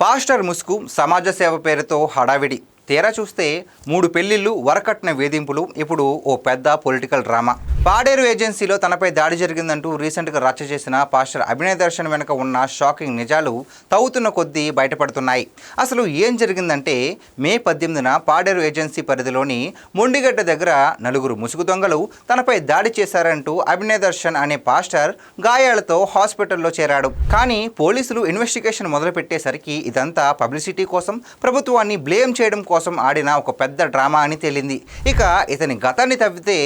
Pastor ముసుగు సమాజ సేవ పేరుతో హడావిడి. తీరా చూస్తే 3 పెళ్లిళ్ళు, వరకట్న వేధింపులు, ఇప్పుడు ఓ పెద్ద పొలిటికల్ డ్రామా. పాడేరు ఏజెన్సీలో తనపై దాడి జరిగిందంటూ రీసెంట్గా రచ్చ చేసిన పాస్టర్ అభినయ్ దర్శన్ వెనుక ఉన్న షాకింగ్ నిజాలు తవ్వుతున్న కొద్దీ బయటపడుతున్నాయి. అసలు ఏం జరిగిందంటే, మే 18న పాడేరు ఏజెన్సీ పరిధిలోని మొండిగడ్డ దగ్గర 4 ముసుగు దొంగలు తనపై దాడి చేశారంటూ అభినయ్ దర్శన్ అనే పాస్టర్ గాయాలతో హాస్పిటల్లో చేరాడు. కానీ పోలీసులు ఇన్వెస్టిగేషన్ మొదలుపెట్టేసరికి ఇదంతా పబ్లిసిటీ కోసం, ప్రభుత్వాన్ని బ్లేమ్ చేయడం కోసం ఆడిన ఒక పెద్ద డ్రామా అని తేలింది. ఇక ఇతని గతాన్ని తవ్వితే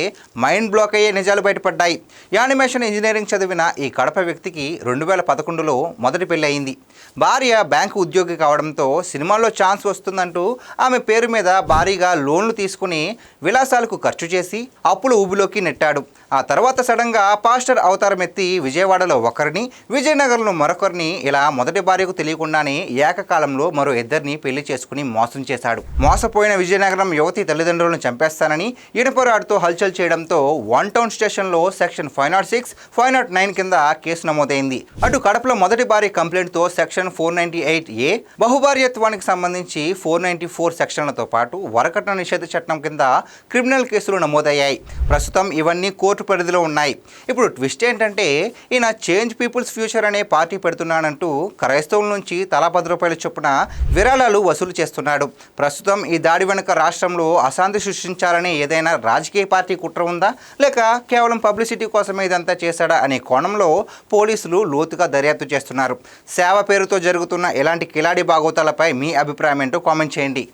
మైండ్ బ్లాక్ అయ్యే నిజాలు బయటపడ్డాయి. యానిమేషన్ ఇంజనీరింగ్ చదివిన ఈ కడప వ్యక్తికి 2011లో మొదటి పెళ్లి అయింది. భార్య బ్యాంకు ఉద్యోగి కావడంతో సినిమాల్లో ఛాన్స్ వస్తుందంటూ ఆమె పేరు మీద భారీగా లోన్లు తీసుకుని విలాసాలకు ఖర్చు చేసి అప్పులు ఊబిలోకి నెట్టాడు. ఆ తర్వాత సడన్గా పాస్టర్ అవతారం ఎత్తి విజయవాడలో ఒకరిని, విజయనగరంలో మరొకరిని, ఇలా మొదటి భార్యకు తెలియకుండానే ఏకకాలంలో మరో 2 పెళ్లి చేసుకుని మోసం చేశాడు. మోసపోయిన విజయనగరం యువతి తల్లిదండ్రులను చంపేస్తానని ఇనుపరాడుతో హల్చల్ చేయడంతో 1 టౌన్ స్టేషన్లో సెక్షన్ 506, 509 కింద కేసు నమోదైంది. అటు కడపలో మొదటి భార్య కంప్లైంట్తో సెక్షన్ 498A, బహుభార్యత్వానికి సంబంధించి 494 సెక్షన్లతో పాటు వరకట్న నిషేధ చట్టం కింద క్రిమినల్ కేసులు నమోదయ్యాయి. ప్రస్తుతం ఇవన్నీ కోర్టు పరిధిలో ఉన్నాయి. ఇప్పుడు ట్విస్ట్ ఏంటంటే, ఈయన చేంజ్ పీపుల్స్ ఫ్యూచర్ అనే పార్టీ పెడుతున్నానంటూ క్రైస్తవుల నుంచి తలా ₹10 చొప్పున విరాళాలు వసూలు చేస్తున్నాడు. ప్రస్తుతం ఈ దాడి వెనుక రాష్ట్రంలో అశాంతి సృష్టించాలని ఏదైనా రాజకీయ పార్టీ కుట్ర ఉందా, లేక కేవలం పబ్లిసిటీ కోసమే ఇదంతా చేశాడా అనే కోణంలో పోలీసులు లోతుగా దర్యాప్తు చేస్తున్నారు. సేవ పేరుతో జరుగుతున్న ఇలాంటి కిలాడి బాగోతాలపై మీ అభిప్రాయం ఏంటో కామెంట్ చేయండి.